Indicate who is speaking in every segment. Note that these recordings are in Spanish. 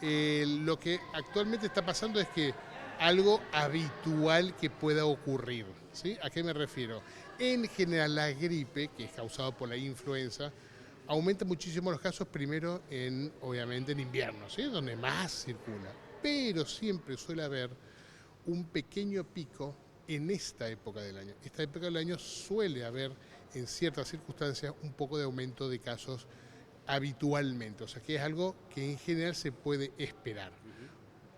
Speaker 1: Lo que actualmente está pasando es que algo habitual que pueda ocurrir, ¿sí? ¿A qué me refiero? En general la gripe, que es causada por la influenza, aumenta muchísimo los casos primero obviamente en invierno, ¿sí? Donde más circula. Pero siempre suele haber un pequeño pico en esta época del año. Esta época del año suele haber en ciertas circunstancias un poco de aumento de casos habitualmente, o sea que es algo que en general se puede esperar.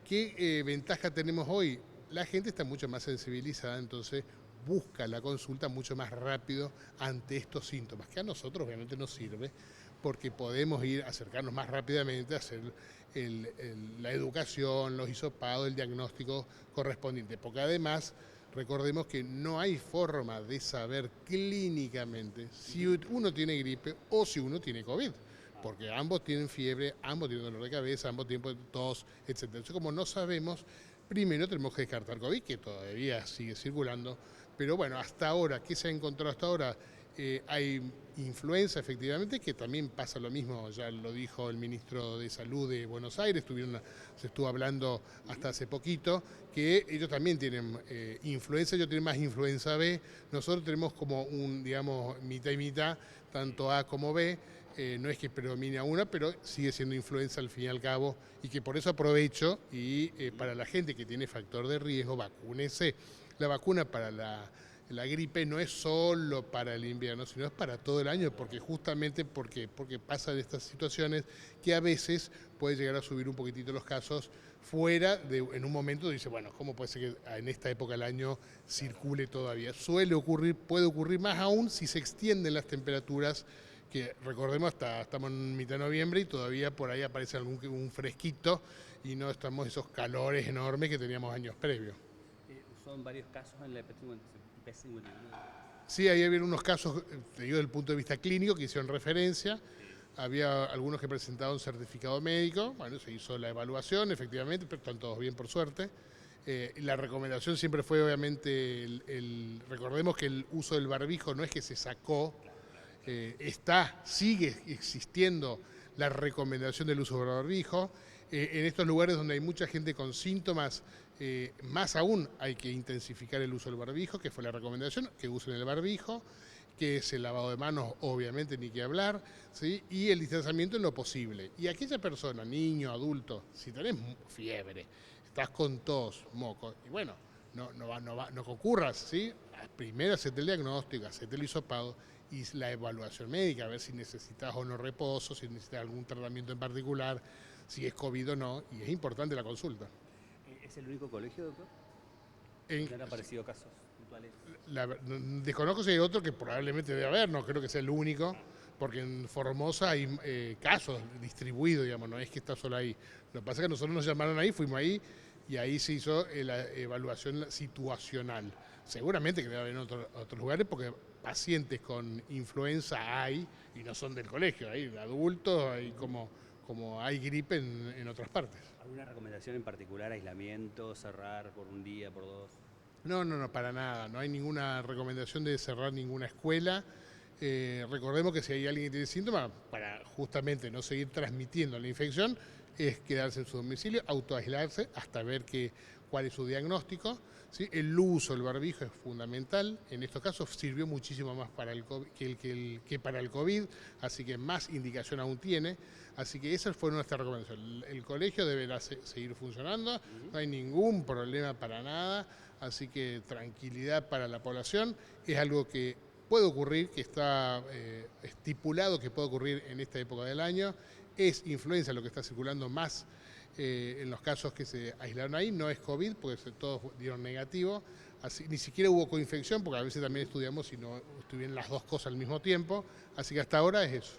Speaker 1: ¿Qué ventaja tenemos hoy? La gente está mucho más sensibilizada, entonces busca la consulta mucho más rápido ante estos síntomas, que a nosotros obviamente nos sirve porque podemos acercarnos más rápidamente a hacer la educación, los hisopados, el diagnóstico correspondiente, porque además recordemos que no hay forma de saber clínicamente si uno tiene gripe o si uno tiene COVID, porque ambos tienen fiebre, ambos tienen dolor de cabeza, ambos tienen tos, etc. Entonces, como no sabemos, primero tenemos que descartar COVID, que todavía sigue circulando, pero bueno, hasta ahora, ¿qué se ha encontrado hasta ahora? Hay influenza, efectivamente, que también pasa lo mismo, ya lo dijo el ministro de Salud de Buenos Aires, se estuvo hablando hasta hace poquito, que ellos también tienen influenza, ellos tienen más influenza B, nosotros tenemos como digamos, mitad y mitad, tanto A como B, no es que predomine a una, pero sigue siendo influenza al fin y al cabo, y que por eso aprovecho y para la gente que tiene factor de riesgo, vacúnese. La vacuna para la gripe no es solo para el invierno, sino es para todo el año, porque justamente porque pasan estas situaciones que a veces puede llegar a subir un poquitito los casos en un momento dice, bueno, ¿cómo puede ser que en esta época del año circule todavía? Suele ocurrir, puede ocurrir más aún si se extienden las temperaturas, que recordemos estamos en mitad de noviembre y todavía por ahí aparece un fresquito y no estamos esos calores enormes que teníamos años previos.
Speaker 2: Son varios casos en la IP51.
Speaker 1: Sí, ahí había unos casos, te digo, desde el punto de vista clínico, que hicieron referencia. Había algunos que presentaban un certificado médico. Bueno, se hizo la evaluación, efectivamente, pero están todos bien por suerte. La recomendación siempre fue, obviamente, recordemos que el uso del barbijo no es que se sacó, sigue existiendo la recomendación del uso del barbijo. En estos lugares donde hay mucha gente con síntomas, más aún hay que intensificar el uso del barbijo, que fue la recomendación, que usen el barbijo, que es el lavado de manos, obviamente, ni que hablar, ¿sí? Y el distanciamiento en lo posible. Y aquella persona, niño, adulto, si tenés fiebre, estás con tos, moco, y bueno, no concurras, ¿sí? Primero hacete el diagnóstico, hacete el hisopado y la evaluación médica, a ver si necesitas o no reposo, si necesitas algún tratamiento en particular, si es COVID o no, y es importante la consulta.
Speaker 2: ¿Es el único colegio, doctor? ¿No han aparecido casos puntuales?
Speaker 1: Desconozco si hay otro que probablemente debe haber, no creo que sea el único, porque en Formosa hay casos distribuidos, digamos, no es que está solo ahí. Lo que pasa es que nosotros nos llamaron ahí, fuimos ahí y ahí se hizo la evaluación situacional. Seguramente que debe haber en otros lugares porque pacientes con influenza hay y no son del colegio, hay adultos, hay como hay gripe en otras partes.
Speaker 2: ¿Alguna recomendación en particular? ¿Aislamiento, cerrar por un día, por dos?
Speaker 1: No, para nada. No hay ninguna recomendación de cerrar ninguna escuela. Recordemos que si hay alguien que tiene síntomas, para justamente no seguir transmitiendo la infección, es quedarse en su domicilio, autoaislarse hasta ver cuál es su diagnóstico. ¿Sí? El uso del barbijo es fundamental. En estos casos sirvió muchísimo más para el COVID, que para el COVID, así que más indicación aún tiene. Así que esa fue nuestra recomendación. El colegio deberá seguir funcionando, no hay ningún problema para nada, así que tranquilidad para la población. Es algo que puede ocurrir, que está estipulado que puede ocurrir en esta época del año. Es influenza lo que está circulando más en los casos que se aislaron ahí, no es COVID, porque todos dieron negativo, así, ni siquiera hubo coinfección, porque a veces también estudiamos si no estuvieran las dos cosas al mismo tiempo, así que hasta ahora es eso.